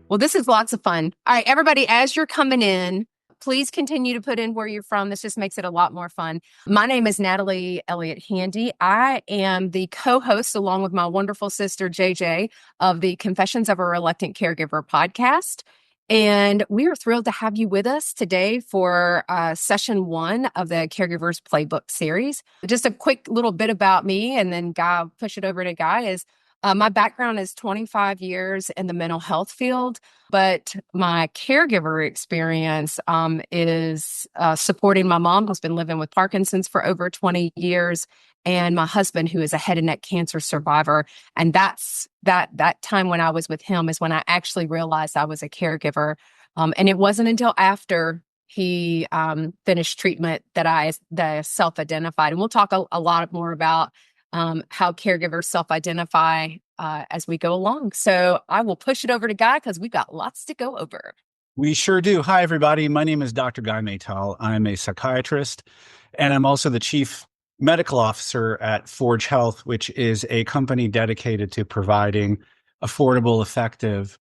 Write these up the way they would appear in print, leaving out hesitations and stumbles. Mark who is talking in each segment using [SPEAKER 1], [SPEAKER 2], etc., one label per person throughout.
[SPEAKER 1] Well, this is lots of fun. All right, everybody, as you're coming in, please continue to put in where you're from. This just makes it a lot more fun. My name is Natalie Elliott Handy. I am the co-host, along with my wonderful sister, JJ, of the Confessions of a Reluctant Caregiver podcast. And we are thrilled to have you with us today for session 1 of the Caregivers Playbook series. Just a quick little bit about me, and then I'll push it over to Guy, is my background is 25 years in the mental health field, but my caregiver experience is supporting my mom, who's been living with Parkinson's for over 20 years, and my husband, who is a head and neck cancer survivor. And that's that time when I was with him is when I actually realized I was a caregiver. And it wasn't until after he finished treatment that I self-identified. And we'll talk a lot more about how caregivers self-identify as we go along. So I will push it over to Guy because we've got lots to go over.
[SPEAKER 2] We sure do. Hi, everybody. My name is Dr. Guy Maytal. I'm a psychiatrist, and I'm also the chief medical officer at Forge Health, which is a company dedicated to providing affordable, effective,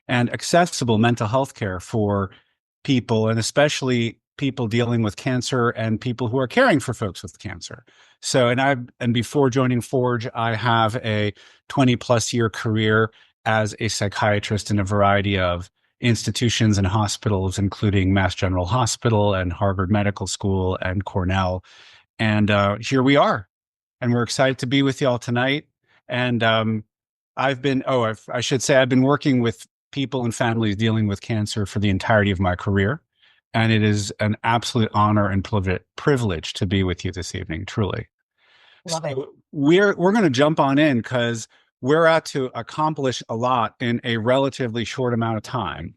[SPEAKER 2] and accessible mental health care for people, and especially people dealing with cancer and people who are caring for folks with cancer. So, and before joining Forge, I have a 20+ year career as a psychiatrist in a variety of institutions and hospitals, including Mass General Hospital and Harvard Medical School and Cornell. And here we are, and we're excited to be with y'all tonight. And I've been working with people and families dealing with cancer for the entirety of my career. And it is an absolute honor and privilege to be with you this evening, truly.
[SPEAKER 1] Love it.
[SPEAKER 2] We're going to jump on in because we're out to accomplish a lot in a relatively short amount of time.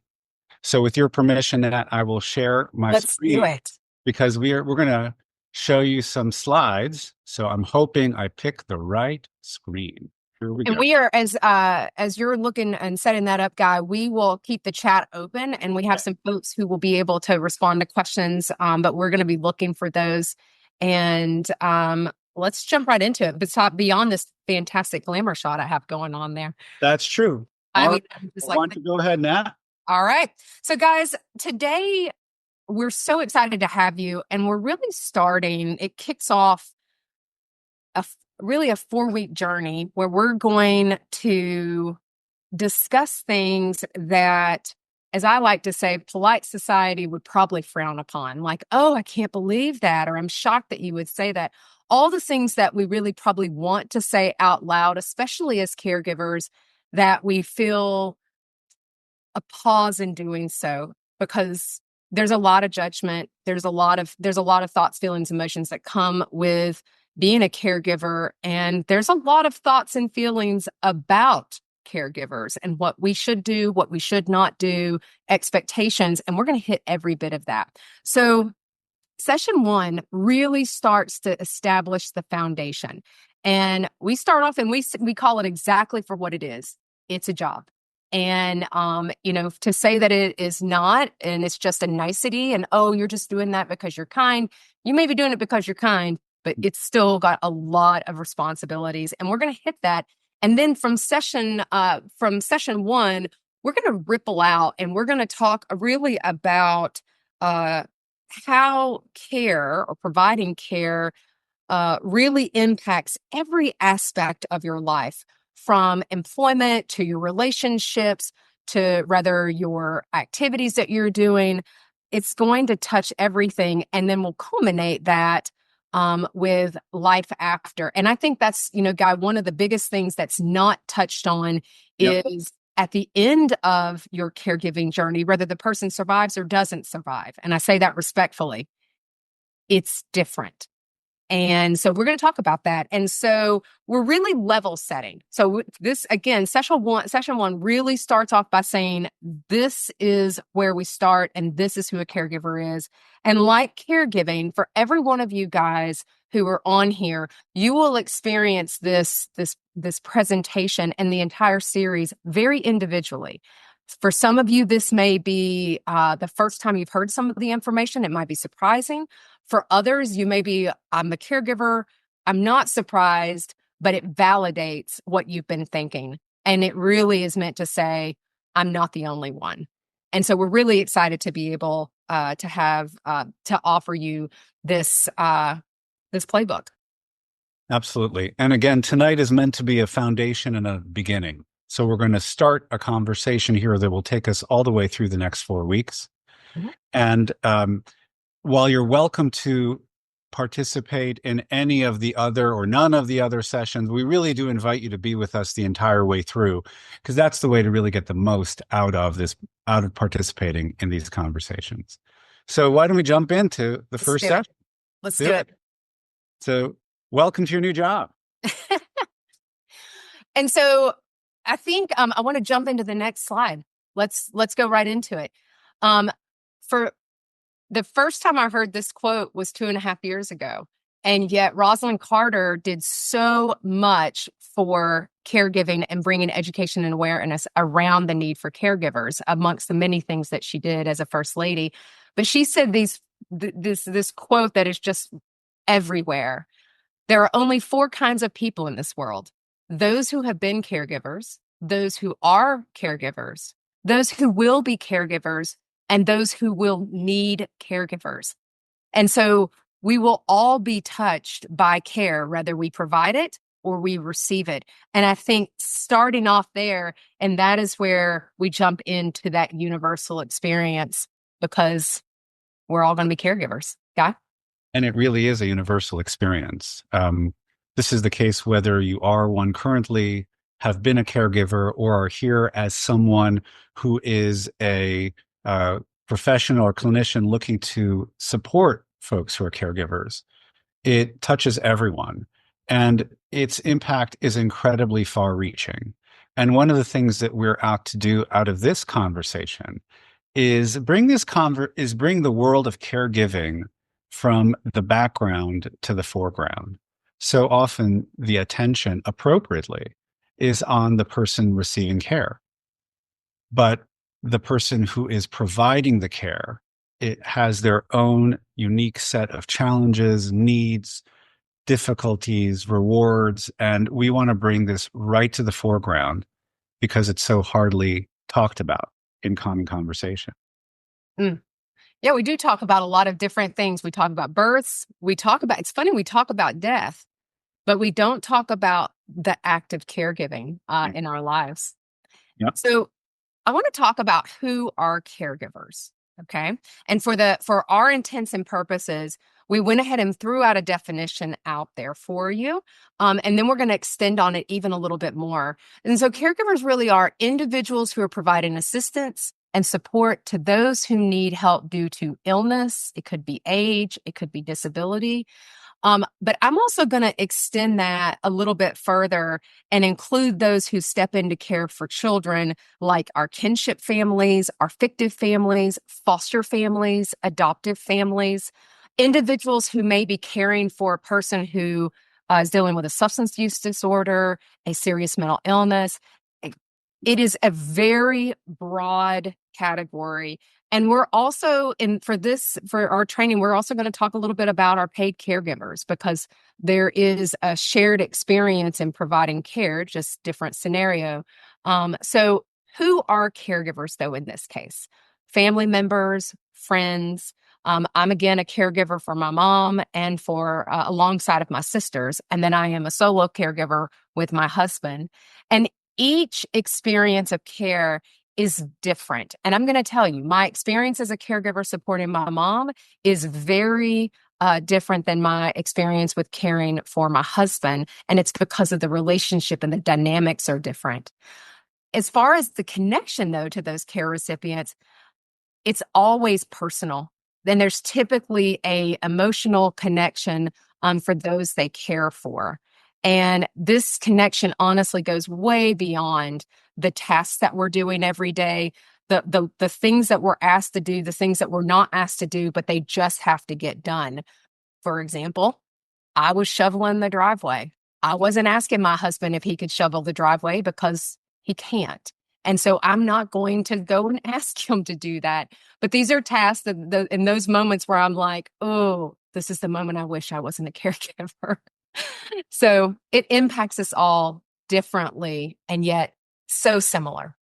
[SPEAKER 2] So with your permission, Nat, I will share my screen.
[SPEAKER 1] Let's do it.
[SPEAKER 2] Because we're going to show you some slides. So I'm hoping I pick the right screen.
[SPEAKER 1] And we are, as you're looking and setting that up, Guy, we will keep the chat open, and we have some folks who will be able to respond to questions, but we're going to be looking for those. And let's jump right into it. But beyond this fantastic glamour shot I have going on there.
[SPEAKER 2] That's true.
[SPEAKER 1] I
[SPEAKER 2] want to go ahead, Nat.
[SPEAKER 1] All right. So guys, today we're so excited to have you, and we're really it kicks off really a 4-week journey where we're going to discuss things that, as I like to say, polite society would probably frown upon. Like, oh, I can't believe that, or I'm shocked that you would say that. All the things that we really probably want to say out loud, especially as caregivers, that we feel a pause in doing so because there's a lot of judgment. There's a lot of thoughts, feelings, emotions that come with being a caregiver. And there's a lot of thoughts and feelings about caregivers and what we should do, what we should not do, expectations. And we're going to hit every bit of that. So session 1 really starts to establish the foundation. And we start off and we call it exactly for what it is. It's a job. And, to say that it is not, and it's just a nicety and, oh, you're just doing that because you're kind. You may be doing it because you're kind, but it's still got a lot of responsibilities, and we're going to hit that. And then from session 1, we're going to ripple out, and we're going to talk really about how care or providing care really impacts every aspect of your life, from employment to your relationships to rather your activities that you're doing. It's going to touch everything, and then we'll culminate that with life after. And I think that's, Guy, one of the biggest things that's not touched on is at the end of your caregiving journey, whether the person survives or doesn't survive. And I say that respectfully, it's different. And so we're going to talk about that. And so we're really level setting. So this, again, session one really starts off by saying, this is where we start and this is who a caregiver is. And like caregiving, for every one of you guys who are on here, you will experience this presentation and the entire series very individually. For some of you, this may be the first time you've heard some of the information. It might be surprising. For others, you may be, I'm a caregiver, I'm not surprised, but it validates what you've been thinking. And it really is meant to say, I'm not the only one. And so we're really excited to be able to have to offer you this this playbook.
[SPEAKER 2] Absolutely. And again, tonight is meant to be a foundation and a beginning. So we're going to start a conversation here that will take us all the way through the next 4 weeks.
[SPEAKER 1] Mhm.
[SPEAKER 2] And while you're welcome to participate in any of the other or none of the other sessions, we really do invite you to be with us the entire way through, because that's the way to really get the most out of participating in these conversations. So why don't we jump into the
[SPEAKER 1] Let's
[SPEAKER 2] first
[SPEAKER 1] do it.
[SPEAKER 2] session?
[SPEAKER 1] Let's do it.
[SPEAKER 2] So welcome to your new job.
[SPEAKER 1] And so I think I want to jump into the next slide. Let's go right into it. For the first time I heard this quote was 2.5 years ago. And yet Rosalind Carter did so much for caregiving and bringing education and awareness around the need for caregivers amongst the many things that she did as a first lady. But she said this quote that is just everywhere. There are only 4 kinds of people in this world: those who have been caregivers, those who are caregivers, those who will be caregivers, and those who will need caregivers. And so we will all be touched by care, whether we provide it or we receive it. And I think starting off there, and that is where we jump into that universal experience, because we're all going to be caregivers. Guy?
[SPEAKER 2] And it really is a universal experience. This is the case whether you are one currently, have been a caregiver, or are here as someone who is a professional or clinician looking to support folks who are caregivers. It touches everyone, and its impact is incredibly far reaching. And one of the things that we're out to do out of this conversation is bring the world of caregiving from the background to the foreground. So often the attention appropriately is on the person receiving care, but the person who is providing the care, it has their own unique set of challenges, needs, difficulties, rewards, and we want to bring this right to the foreground because it's so hardly talked about in common conversation.
[SPEAKER 1] Mm. Yeah, we do talk about a lot of different things. We talk about births. It's funny, we talk about death, but we don't talk about the act of caregiving in our lives.
[SPEAKER 2] Yeah.
[SPEAKER 1] So I want to talk about who are caregivers. Okay. And for our intents and purposes, we went ahead and threw out a definition out there for you. And then we're going to extend on it even a little bit more. And so caregivers really are individuals who are providing assistance and support to those who need help due to illness. It could be age, it could be disability. But I'm also going to extend that a little bit further and include those who step in to care for children, like our kinship families, our fictive families, foster families, adoptive families, individuals who may be caring for a person who is dealing with a substance use disorder, a serious mental illness. It is a very broad category. And we're also for our training, we're also going to talk a little bit about our paid caregivers, because there is a shared experience in providing care, just different scenario. So who are caregivers though in this case? Family members, friends. I'm again a caregiver for my mom and for alongside of my sisters. And then I am a solo caregiver with my husband. And each experience of care is different. And I'm going to tell you, my experience as a caregiver supporting my mom is very different than my experience with caring for my husband. And it's because of the relationship and the dynamics are different. As far as the connection, though, to those care recipients, it's always personal. Then there's typically a emotional connection for those they care for. And this connection honestly goes way beyond the tasks that we're doing every day, the things that we're asked to do, the things that we're not asked to do, but they just have to get done. For example, I was shoveling the driveway. I wasn't asking my husband if he could shovel the driveway because he can't. And so I'm not going to go and ask him to do that. But these are tasks that in those moments where I'm like, oh, this is the moment I wish I wasn't a caregiver. So it impacts us all differently and yet so similar.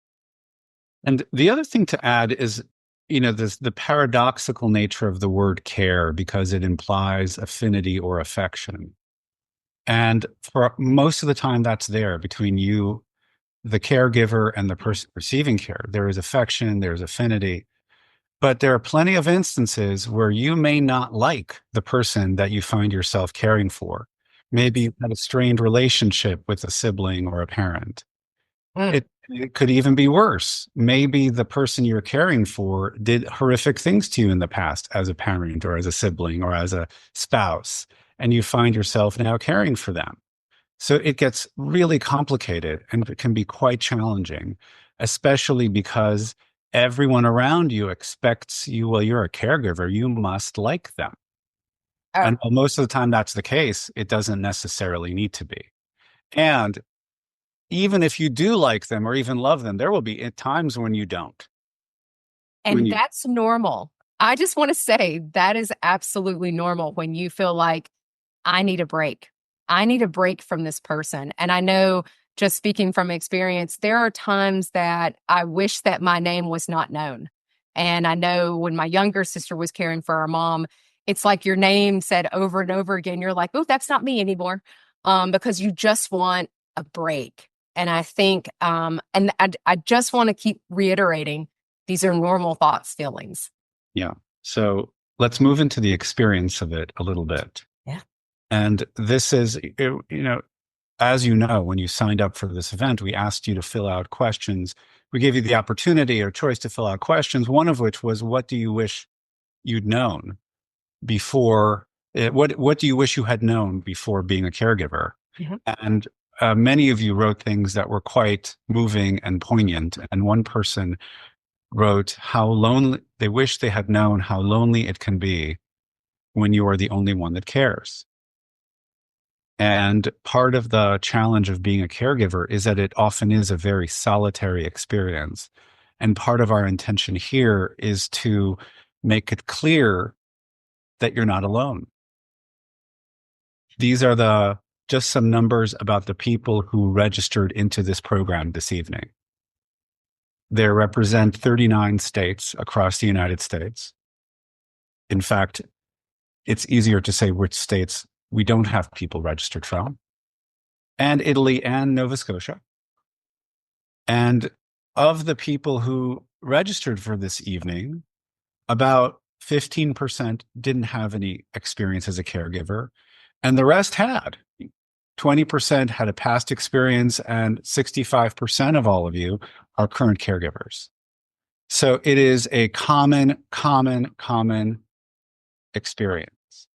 [SPEAKER 2] And the other thing to add is, this the paradoxical nature of the word care because it implies affinity or affection. And for most of the time that's there between you, the caregiver, and the person receiving care. There is affection, there's affinity. But there are plenty of instances where you may not like the person that you find yourself caring for. Maybe you had a strained relationship with a sibling or a parent.
[SPEAKER 1] Mm.
[SPEAKER 2] It could even be worse. Maybe the person you're caring for did horrific things to you in the past as a parent or as a sibling or as a spouse, and you find yourself now caring for them. So it gets really complicated and it can be quite challenging, especially because everyone around you expects you, well, you're a caregiver, you must like them.
[SPEAKER 1] Oh,
[SPEAKER 2] And while most of the time that's the case, it doesn't necessarily need to be. And even if you do like them or even love them, there will be times when you don't. When
[SPEAKER 1] and
[SPEAKER 2] you,
[SPEAKER 1] that's normal. I just want to say that is absolutely normal when you feel like I need a break. I need a break from this person. And I know, just speaking from experience, there are times that I wish that my name was not known. And I know when my younger sister was caring for her mom, it's like your name said over and over again. You're like, oh, that's not me anymore. Because you just want a break. And I think, I just want to keep reiterating these are normal thoughts, feelings.
[SPEAKER 2] yeah. So let's move into the experience of it a little bit.
[SPEAKER 1] Yeah.
[SPEAKER 2] And this is, as you know, when you signed up for this event, we asked you to fill out questions. We gave you the opportunity or choice to fill out questions, one of which was, what do you wish you'd known before? What do you wish you had known before being a caregiver?
[SPEAKER 1] Mhm.
[SPEAKER 2] And many of you wrote things that were quite moving and poignant. And one person wrote how lonely they wish they had known how lonely it can be when you are the only one that cares. And part of the challenge of being a caregiver is that it often is a very solitary experience. And part of our intention here is to make it clear that you're not alone. These are just some numbers about the people who registered into this program this evening. They represent 39 states across the United States. In fact, it's easier to say which states we don't have people registered from, and Italy and Nova Scotia. And of the people who registered for this evening, about 15% didn't have any experience as a caregiver, and the rest had. 20% had a past experience, and 65% of all of you are current caregivers. So it is a common experience.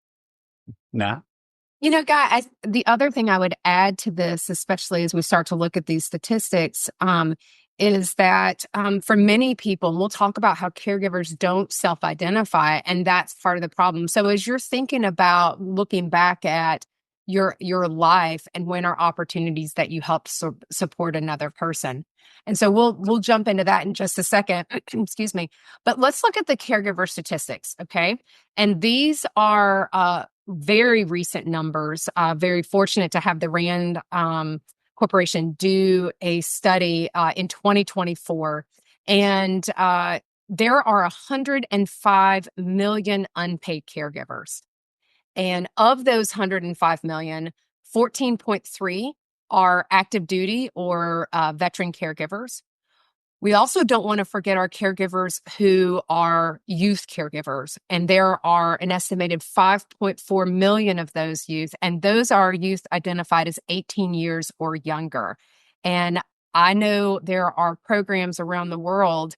[SPEAKER 2] Nah?
[SPEAKER 1] The other thing I would add to this, especially as we start to look at these statistics, is that for many people, and we'll talk about how caregivers don't self-identify, and that's part of the problem. So as you're thinking about looking back at your life and when are opportunities that you help support another person. And so we'll jump into that in just a second. Excuse me. But let's look at the caregiver statistics, okay? And these are very recent numbers. Very fortunate to have the Rand Corporation do a study in 2024. And there are 105 million unpaid caregivers. And of those 105 million, 14.3 are active duty or veteran caregivers. We also don't want to forget our caregivers who are youth caregivers. And there are an estimated 5.4 million of those youth. And those are youth identified as 18 years or younger. And I know there are programs around the world.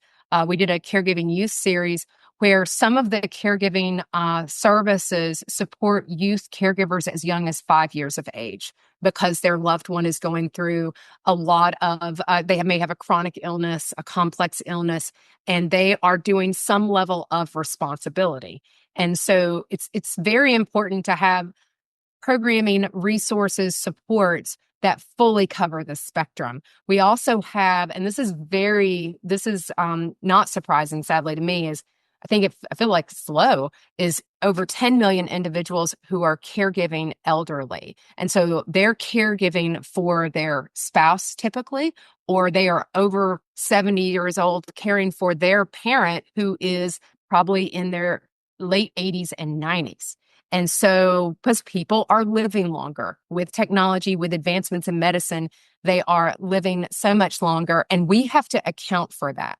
[SPEAKER 1] We did a caregiving youth series where some of the caregiving services support youth caregivers as young as 5 years of age because their loved one is going through a lot of, they may have a chronic illness, a complex illness, and they are doing some level of responsibility. And so it's very important to have programming resources, supports that fully cover the spectrum. We also have, and this is not surprising, sadly to me, is I think I feel like it's low, is over 10 million individuals who are caregiving elderly. And so they're caregiving for their spouse typically, or they are over 70 years old caring for their parent who is probably in their late 80s and 90s. And so, because people are living longer with technology, with advancements in medicine, they are living so much longer, and we have to account for that.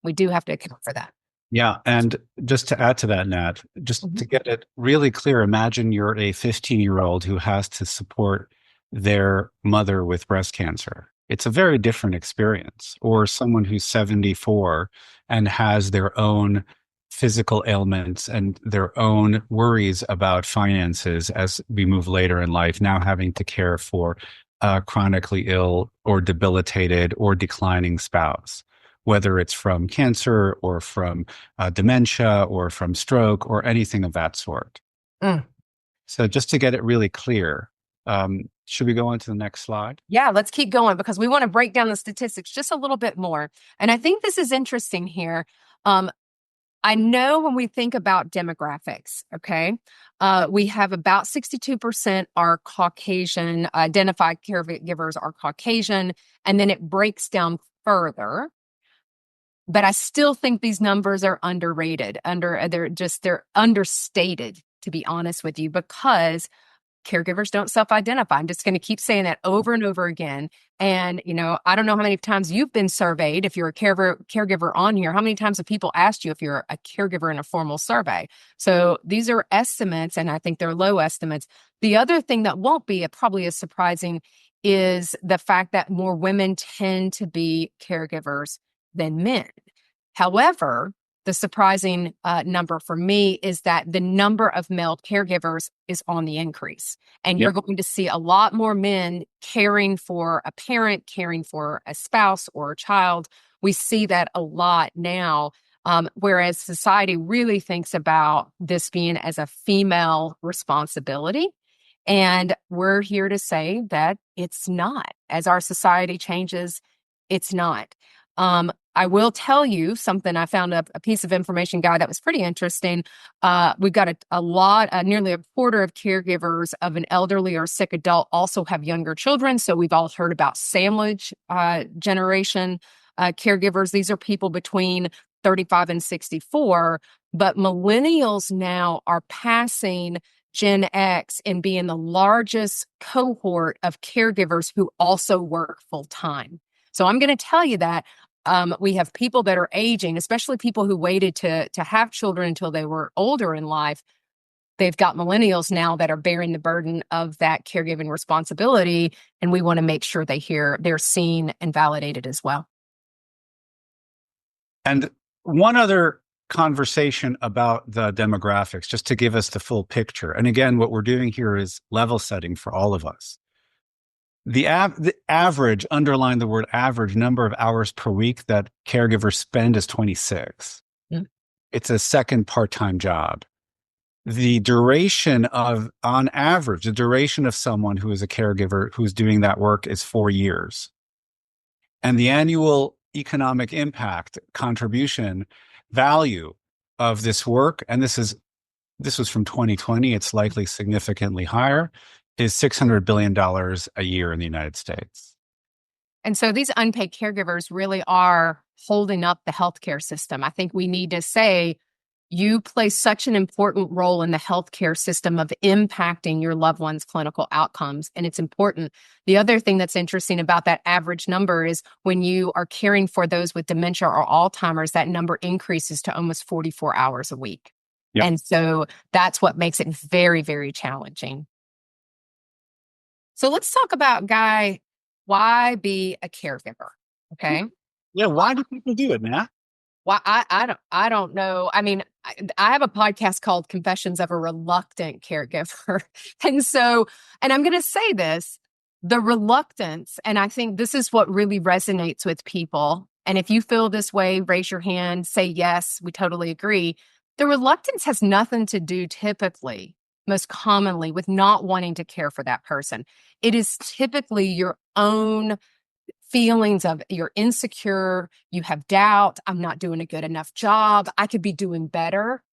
[SPEAKER 1] We do have to account for that.
[SPEAKER 2] Yeah. And just to add to that, Nat, just
[SPEAKER 1] Mhm.
[SPEAKER 2] to get it really clear, imagine you're a 15-year-old who has to support their mother with breast cancer. It's a very different experience. Or someone who's 74 and has their own physical ailments and their own worries about finances as we move later in life, now having to care for a chronically ill or debilitated or declining spouse, whether it's from cancer or from dementia or from stroke or anything of that sort.
[SPEAKER 1] Mm.
[SPEAKER 2] So just to get it really clear, should we go on to the next slide?
[SPEAKER 1] Yeah, let's keep going because we want to break down the statistics just a little bit more. And I think this is interesting here. Um, I know when we think about demographics, okay, we have about 62% are Caucasian, identified caregivers are Caucasian, and then it breaks down further. But I still think these numbers are underrated. They're understated, to be honest with you, because caregivers don't self-identify. I'm just going to keep saying that over and over again. And, I don't know how many times you've been surveyed. If you're a caregiver on here, how many times have people asked you if you're a caregiver in a formal survey? So these are estimates, and I think they're low estimates. The other thing that won't be probably as surprising is the fact that more women tend to be caregivers than men. However, the surprising number for me is that the number of male caregivers is on the increase. And you're
[SPEAKER 2] Yep.
[SPEAKER 1] going to see a lot more men caring for a parent, caring for a spouse or a child. We see that a lot now, whereas society really thinks about this being as a female responsibility. And we're here to say that it's not. As our society changes, it's not. I will tell you something. I found a piece of information guide that was pretty interesting. We've got a lot, nearly a quarter of caregivers of an elderly or sick adult also have younger children. So we've all heard about sandwich generation caregivers. These are people between 35 and 64. But millennials now are passing Gen X and being the largest cohort of caregivers who also work full time. So I'm going to tell you that we have people that are aging, especially people who waited to have children until they were older in life. They've got millennials now that are bearing the burden of that caregiving responsibility, and we want to make sure they're seen and validated as well.
[SPEAKER 2] And one other conversation about the demographics, just to give us the full picture. And again, what we're doing here is level setting for all of us. The average, underline the word average, number of hours per week that caregivers spend is 26.
[SPEAKER 1] Mm.
[SPEAKER 2] It's a second part-time job. The duration on average, the duration of someone who is a caregiver who's doing that work is 4 years. And the annual economic impact contribution value of this work, and this was from 2020, it's likely significantly higher, is $600 billion a year in the United States.
[SPEAKER 1] And so these unpaid caregivers really are holding up the healthcare system. I think we need to say you play such an important role in the healthcare system of impacting your loved one's clinical outcomes. And it's important. The other thing that's interesting about that average number is when you are caring for those with dementia or Alzheimer's, that number increases to almost 44 hours a week.
[SPEAKER 2] Yep.
[SPEAKER 1] And so that's what makes it very, very challenging. So let's talk about, Guy, why be a caregiver? Okay.
[SPEAKER 2] Yeah, why do people do it, man?
[SPEAKER 1] Well, I don't know. I mean, I have a podcast called Confessions of a Reluctant Caregiver. And I'm going to say this, the reluctance, and I think this is what really resonates with people. And if you feel this way, raise your hand, say yes, we totally agree. The reluctance has nothing to do typically, most commonly, with not wanting to care for that person. It is typically your own feelings of you're insecure, you have doubt, I'm not doing a good enough job, I could be doing better.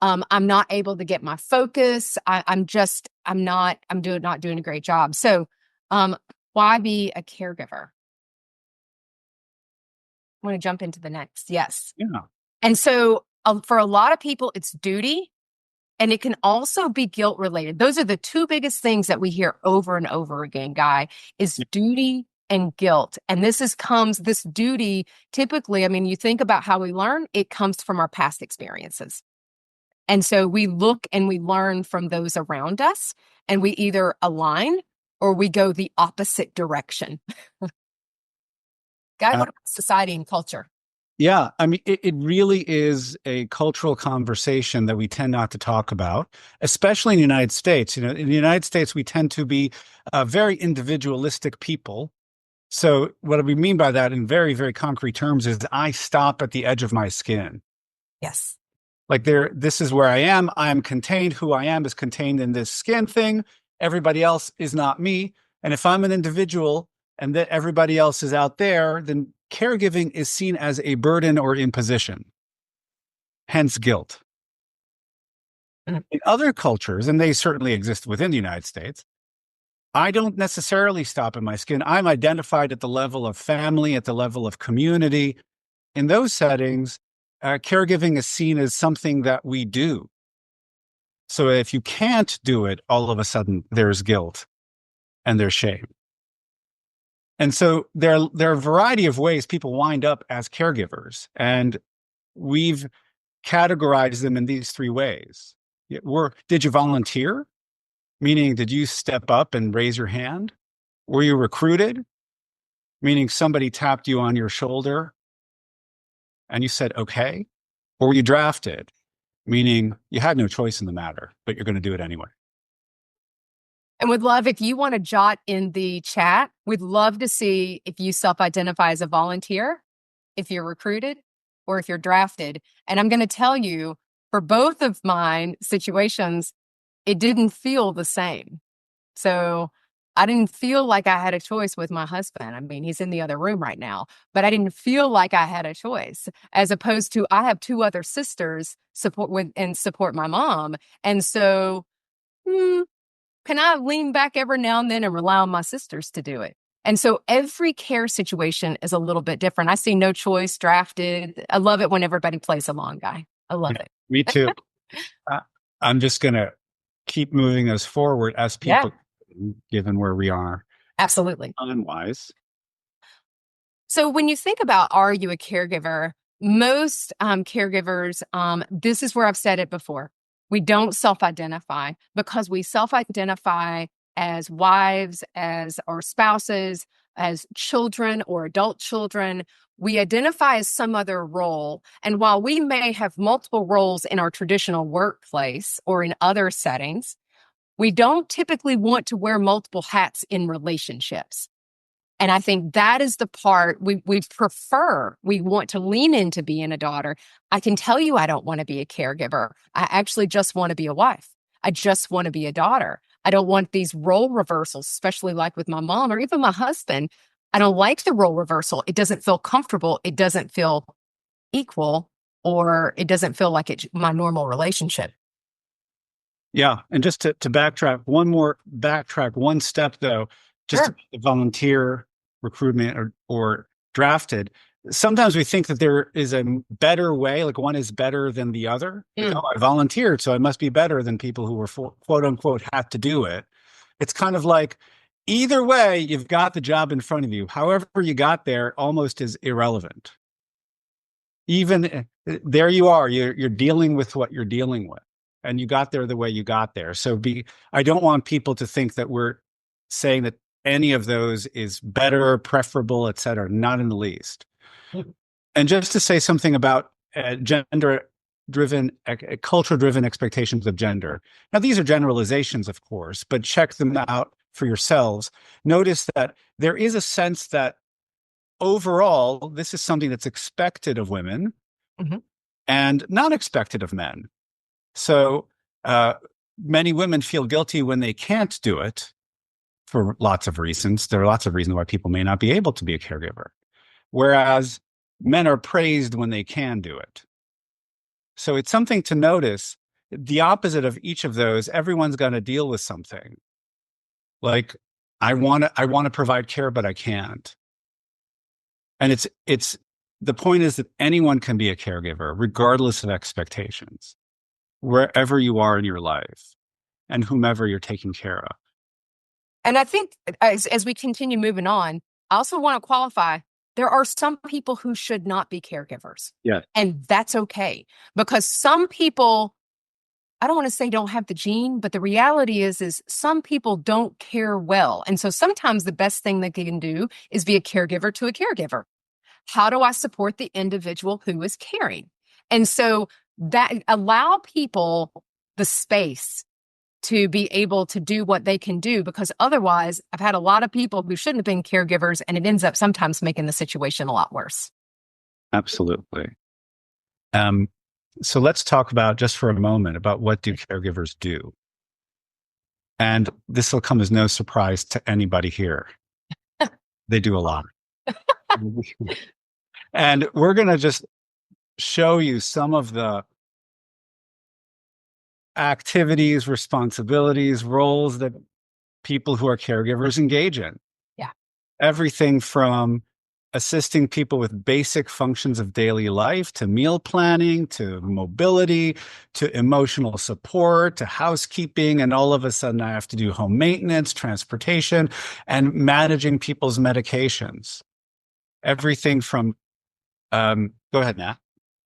[SPEAKER 1] I'm not able to get my focus. I'm not doing a great job. So, um, why be a caregiver? I want to jump into the next. Yes.
[SPEAKER 2] Yeah.
[SPEAKER 1] And so, for a lot of people, it's duty, and it can also be guilt related. Those are the two biggest things that we hear over and over again, Guy, is duty and guilt. And this duty typically, I mean, you think about how we learn, it comes from our past experiences. And so we look and we learn from those around us, and we either align or we go the opposite direction. Guy, what about society and culture?
[SPEAKER 2] Yeah, I mean, it really is a cultural conversation that we tend not to talk about, especially in the United States. You know, in the United States, we tend to be very individualistic people. So, what we mean by that in very, very concrete terms is I stop at the edge of my skin.
[SPEAKER 1] Yes.
[SPEAKER 2] Like this is where I am. I am contained. Who I am is contained in this skin thing. Everybody else is not me. And if I'm an individual and that everybody else is out there, then caregiving is seen as a burden or imposition, hence guilt.
[SPEAKER 1] Mhm.
[SPEAKER 2] In other cultures, and they certainly exist within the United States, I don't necessarily stop in my skin. I'm identified at the level of family, at the level of community. In those settings, caregiving is seen as something that we do. So if you can't do it, all of a sudden there's guilt and there's shame. And so there are a variety of ways people wind up as caregivers. And we've categorized them in these three ways. Did you volunteer? Meaning, did you step up and raise your hand? Were you recruited? Meaning somebody tapped you on your shoulder and you said, okay. Or were you drafted? Meaning you had no choice in the matter, but you're going to do it anyway.
[SPEAKER 1] And would love if you want to jot in the chat, we'd love to see if you self-identify as a volunteer, if you're recruited, or if you're drafted. And I'm going to tell you, for both of mine situations, it didn't feel the same. So I didn't feel like I had a choice with my husband. I mean, he's in the other room right now, but I didn't feel like I had a choice, as opposed to I have two other sisters support my mom. And so, can I lean back every now and then and rely on my sisters to do it? And so every care situation is a little bit different. I see no choice, drafted. I love it when everybody plays along, Guy. I love it.
[SPEAKER 2] Me too. I'm just going to keep moving us forward as
[SPEAKER 1] Yeah,
[SPEAKER 2] people, given where we are
[SPEAKER 1] absolutely.
[SPEAKER 2] time-wise.
[SPEAKER 1] So when you think about, are you a caregiver? Most caregivers, this is where I've said it before. We don't self-identify because we self-identify as wives, as our spouses, as children or adult children. We identify as some other role. And while we may have multiple roles in our traditional workplace or in other settings, we don't typically want to wear multiple hats in relationships. And I think that is the part we want to lean into being a daughter. I can tell you I don't want to be a caregiver. I actually just want to be a wife. I just want to be a daughter. I don't want these role reversals, especially like with my mom or even my husband. I don't like the role reversal. It doesn't feel comfortable. It doesn't feel equal, or it doesn't feel like it's my normal relationship.
[SPEAKER 2] Yeah. And just to backtrack one step though, just
[SPEAKER 1] Sure.
[SPEAKER 2] to volunteer recruitment or drafted. Sometimes we think that there is a better way, like one is better than the other. Like, oh, I volunteered, so I must be better than people who were quote unquote had to do it. It's kind of like either way, you've got the job in front of you. However you got there almost is irrelevant. Even there you are, you're dealing with what you're dealing with. And you got there the way you got there. So I don't want people to think that we're saying that any of those is better, preferable, et cetera. Not in the least. And just to say something about culture-driven expectations of gender. Now, these are generalizations, of course, but check them out for yourselves. Notice that there is a sense that overall, this is something that's expected of women and not expected of men. So many women feel guilty when they can't do it for lots of reasons. There are lots of reasons why people may not be able to be a caregiver. Whereas men are praised when they can do it. So it's something to notice. The opposite of each of those, everyone's going to deal with something. Like, I want to provide care, but I can't. And it's the point is that anyone can be a caregiver, regardless of expectations, wherever you are in your life and whomever you're taking care of.
[SPEAKER 1] And I think as we continue moving on, I also want to qualify, there are some people who should not be caregivers.
[SPEAKER 2] Yeah.
[SPEAKER 1] And that's okay. Because some people, I don't want to say don't have the gene, but the reality is some people don't care well. And so sometimes the best thing they can do is be a caregiver to a caregiver. How do I support the individual who is caring? And so that allow people the space to be able to do what they can do, because otherwise I've had a lot of people who shouldn't have been caregivers, and it ends up sometimes making the situation a lot worse.
[SPEAKER 2] Absolutely. So let's talk about, just for a moment, about what do caregivers do? And this will come as no surprise to anybody here. They do a lot. And we're going to just show you some of the activities, responsibilities, roles that people who are caregivers engage in.
[SPEAKER 1] Yeah.
[SPEAKER 2] Everything from assisting people with basic functions of daily life, to meal planning, to mobility, to emotional support, to housekeeping. And all of a sudden I have to do home maintenance, transportation, and managing people's medications. Everything from, go ahead, Nat.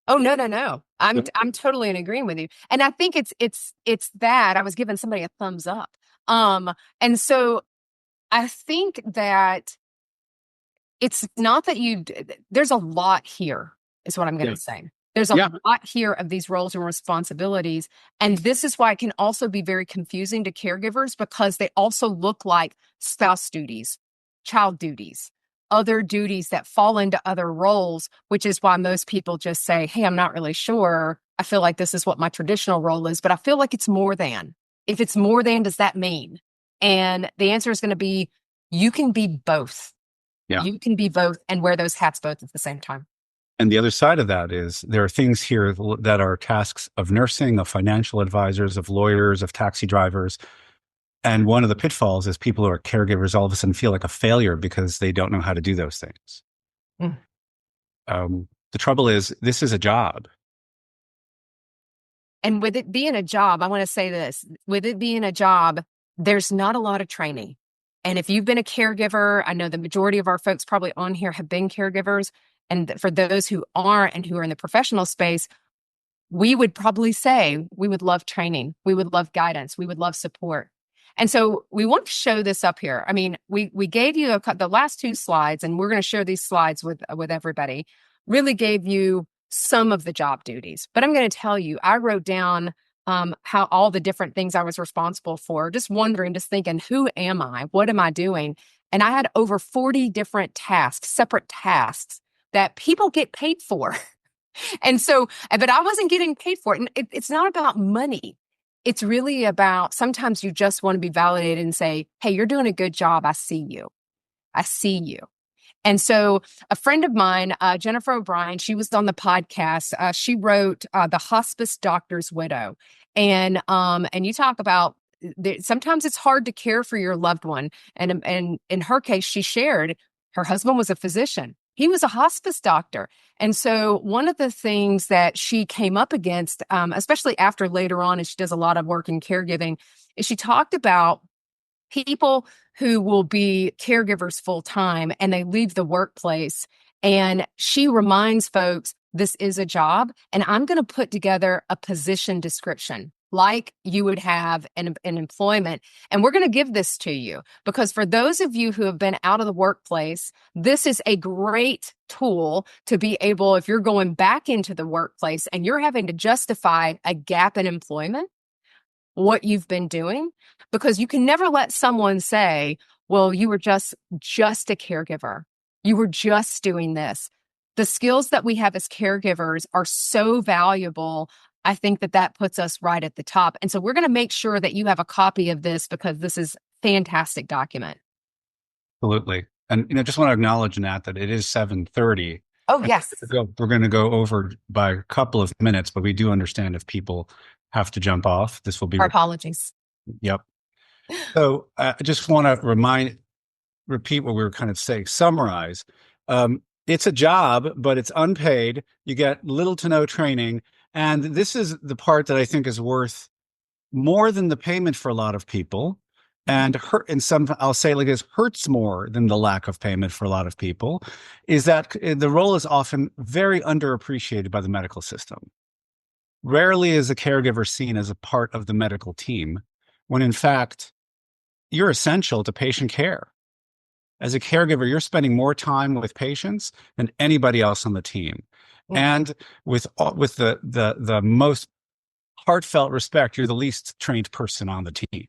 [SPEAKER 1] Oh, no. I'm totally in agreement with you. And I think it's that I was giving somebody a thumbs up. And so I think that it's not that there's a lot here, is what I'm going to say. There's a lot here of these roles and responsibilities. And this is why it can also be very confusing to caregivers, because they also look like spouse duties, child duties, other duties that fall into other roles, which is why most people just say, hey, I'm not really sure. I feel like this is what my traditional role is, but I feel like it's more than. If it's more than, does that mean? And the answer is going to be, you can be both.
[SPEAKER 2] Yeah.
[SPEAKER 1] You can be both and wear those hats both at the same time.
[SPEAKER 2] And the other side of that is there are things here that are tasks of nursing, of financial advisors, of lawyers, of taxi drivers. And one of the pitfalls is people who are caregivers all of a sudden feel like a failure because they don't know how to do those things. The trouble is, this is a job.
[SPEAKER 1] And with it being a job, I want to say this, with it being a job, there's not a lot of training. And if you've been a caregiver, I know the majority of our folks probably on here have been caregivers. And for those who aren't and who are in the professional space, we would probably say we would love training. We would love guidance. We would love support. And so we want to show this up here. I mean, we gave you the last two slides, and we're going to share these slides with everybody, really gave you some of the job duties. But I'm going to tell you, I wrote down how all the different things I was responsible for, just wondering, just thinking, who am I? What am I doing? And I had over 40 different tasks, separate tasks that people get paid for. And so, but I wasn't getting paid for it. And it's not about money. It's really about, sometimes you just want to be validated and say, hey, you're doing a good job. I see you. I see you. And so a friend of mine, Jennifer O'Brien, she was on the podcast. She wrote The Hospice Doctor's Widow. And you talk about, sometimes it's hard to care for your loved one. And in her case, she shared her husband was a physician. He was a hospice doctor. And so one of the things that she came up against, especially after later on, as she does a lot of work in caregiving, is she talked about people who will be caregivers full time and they leave the workplace. And she reminds folks, this is a job, and I'm going to put together a position description like you would have in employment. And we're going to give this to you because for those of you who have been out of the workplace, this is a great tool to be able, if you're going back into the workplace and you're having to justify a gap in employment, what you've been doing, because you can never let someone say, well, you were just a caregiver. You were just doing this. The skills that we have as caregivers are so valuable. I think that puts us right at the top. And so we're going to make sure that you have a copy of this because this is fantastic document.
[SPEAKER 2] Absolutely. And just want to acknowledge, Nat, that it is 7:30.
[SPEAKER 1] Oh,
[SPEAKER 2] And
[SPEAKER 1] yes.
[SPEAKER 2] we're going to go over by a couple of minutes, but we do understand if people have to jump off, this will be.
[SPEAKER 1] Our apologies.
[SPEAKER 2] Yep. So I just want to repeat what we were kind of saying, summarize. It's a job, but it's unpaid. You get little to no training. And this is the part that I think is worth more than the payment for a lot of people. And hurt, and some, I'll say like this, hurts more than the lack of payment for a lot of people, is that the role is often very underappreciated by the medical system. Rarely is a caregiver seen as a part of the medical team, when in fact, you're essential to patient care. As a caregiver, you're spending more time with patients than anybody else on the team. And with the most heartfelt respect, you're the least trained person on the team.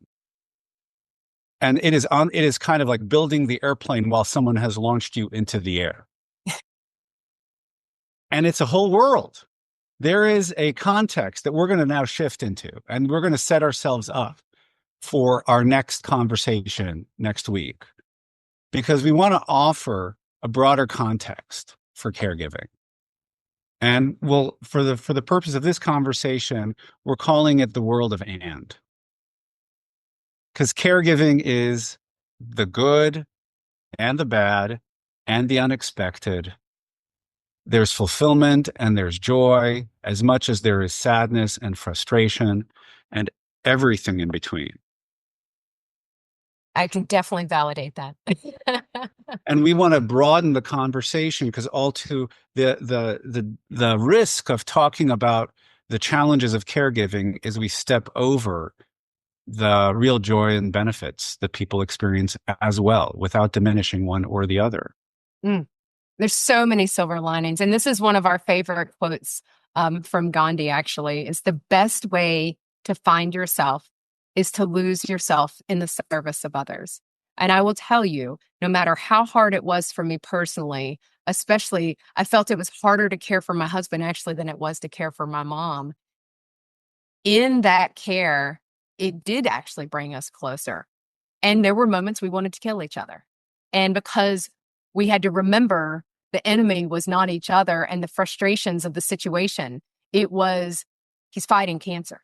[SPEAKER 2] And it is kind of like building the airplane while someone has launched you into the air. And it's a whole world. There is a context that we're going to now shift into, and we're going to set ourselves up for our next conversation next week, because we want to offer a broader context for caregiving. And for the purpose of this conversation, we're calling it the world of and. Because caregiving is the good and the bad and the unexpected. There's fulfillment and there's joy, as much as there is sadness and frustration and everything in between.
[SPEAKER 1] I can definitely validate that.
[SPEAKER 2] And we want to broaden the conversation, because all to the risk of talking about the challenges of caregiving is we step over the real joy and benefits that people experience as well, without diminishing one or the other.
[SPEAKER 1] There's so many silver linings. And this is one of our favorite quotes from Gandhi, actually, is the best way to find yourself is to lose yourself in the service of others. And I will tell you, no matter how hard it was for me personally, especially, I felt it was harder to care for my husband actually than it was to care for my mom. In that care, it did actually bring us closer. And there were moments we wanted to kill each other. And because we had to remember the enemy was not each other and the frustrations of the situation, it was he's fighting cancer.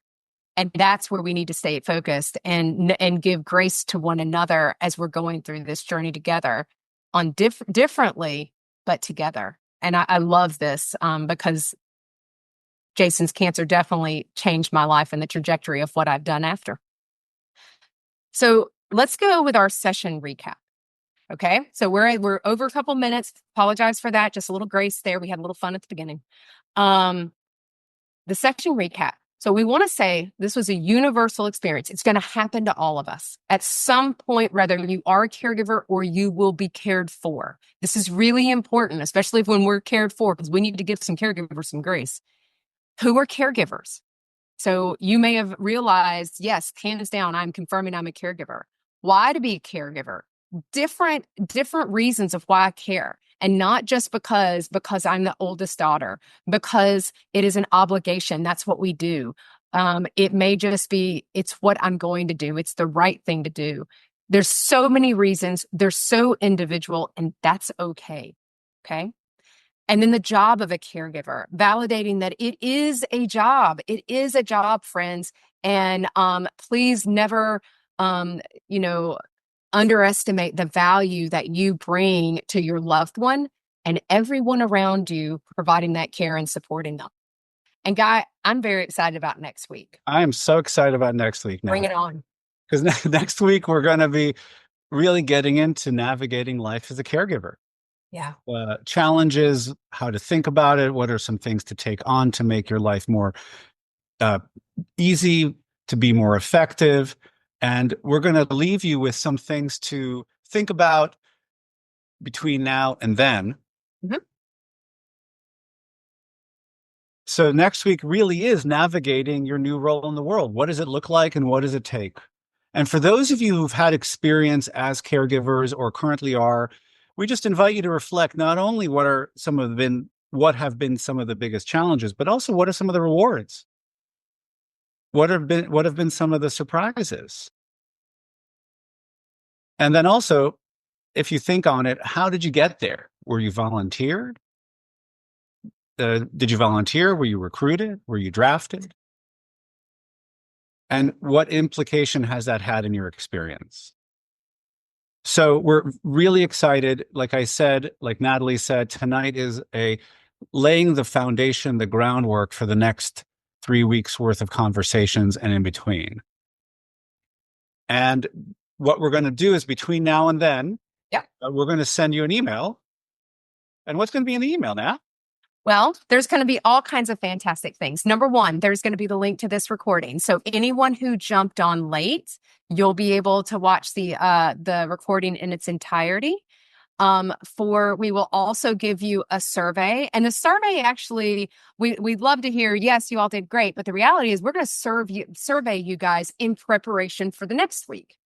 [SPEAKER 1] And that's where we need to stay focused and give grace to one another as we're going through this journey together on differently, but together. And I love this because Jason's cancer definitely changed my life and the trajectory of what I've done after. So let's go with our session recap. Okay, so we're over a couple minutes. Apologize for that. Just a little grace there. We had a little fun at the beginning. The session recap. So we want to say this was a universal experience. It's going to happen to all of us at some point, whether you are a caregiver or you will be cared for. This is really important, especially when we're cared for, because we need to give some caregivers some grace. Who are caregivers? So you may have realized, yes, hands down, I'm confirming I'm a caregiver. Why to be a caregiver? Different reasons of why I care. And not just because I'm the oldest daughter, because it is an obligation. That's what we do. It may just be, it's what I'm going to do. It's the right thing to do. There's so many reasons. They're so individual, and that's okay. Okay. And then the job of a caregiver, validating that it is a job. It is a job, friends. And please never, underestimate the value that you bring to your loved one and everyone around you, providing that care and supporting them. And Guy, I'm very excited about next week.
[SPEAKER 2] I am so excited about next week now.
[SPEAKER 1] Bring it on.
[SPEAKER 2] Because next week we're going to be really getting into navigating life as a caregiver.
[SPEAKER 1] Yeah.
[SPEAKER 2] Challenges, how to think about it, what are some things to take on to make your life more easy, to be more effective. And we're going to leave you with some things to think about between now and then.
[SPEAKER 1] Mm-hmm.
[SPEAKER 2] So next week really is navigating your new role in the world. What does it look like and what does it take? And for those of you who've had experience as caregivers or currently are, we just invite you to reflect not only what have been some of the biggest challenges, but also what are some of the rewards? What have been some of the surprises? And then also, if you think on it, how did you get there? Were you volunteered? Did you volunteer? Were you recruited? Were you drafted? And what implication has that had in your experience? So we're really excited. Like I said, like Natalie said, tonight is a laying the foundation, the groundwork for the next 3 weeks worth of conversations and in between. And what we're going to do is between now and then,
[SPEAKER 1] Yep.
[SPEAKER 2] we're going to send you an email. And what's going to be in the email now?
[SPEAKER 1] Well, there's going to be all kinds of fantastic things. Number one, there's going to be the link to this recording. So anyone who jumped on late, you'll be able to watch the recording in its entirety. We will also give you a survey, and the survey actually, we'd love to hear, yes, you all did great, but the reality is we're going to survey you guys in preparation for the next week.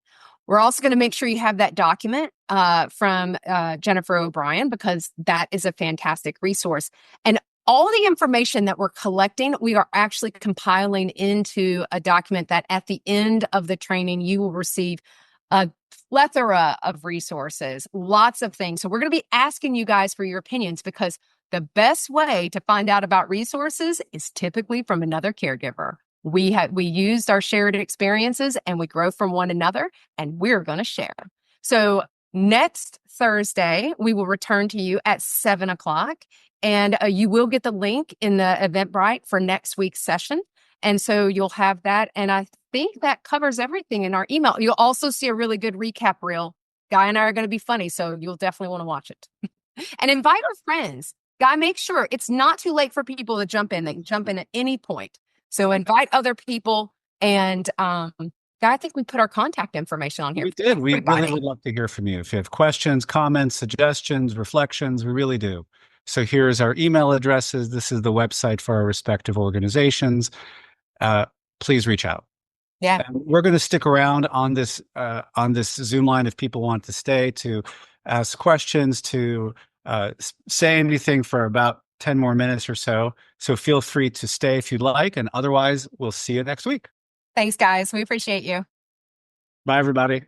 [SPEAKER 1] We're also going to make sure you have that document from Jennifer O'Brien, because that is a fantastic resource. And all the information that we're collecting, we are actually compiling into a document that at the end of the training, you will receive a plethora of resources, lots of things. So we're going to be asking you guys for your opinions, because the best way to find out about resources is typically from another caregiver. We used our shared experiences and we grow from one another, and we're going to share. So next Thursday, we will return to you at 7:00, and you will get the link in the Eventbrite for next week's session. And so you'll have that. And I think that covers everything in our email. You'll also see a really good recap reel. Guy and I are going to be funny, so you'll definitely want to watch it. And invite our friends. Guy, make sure it's not too late for people to jump in. They can jump in at any point. So invite other people. And Guy, I think we put our contact information on here.
[SPEAKER 2] We did. We really would love to hear from you. If you have questions, comments, suggestions, reflections, we really do. So here's our email addresses. This is the website for our respective organizations. Please reach out.
[SPEAKER 1] Yeah.
[SPEAKER 2] And we're going to stick around on this Zoom line if people want to stay to ask questions, to say anything for about 10 more minutes or so. So feel free to stay if you'd like. And otherwise, we'll see you next week.
[SPEAKER 1] Thanks, guys. We appreciate you.
[SPEAKER 2] Bye, everybody.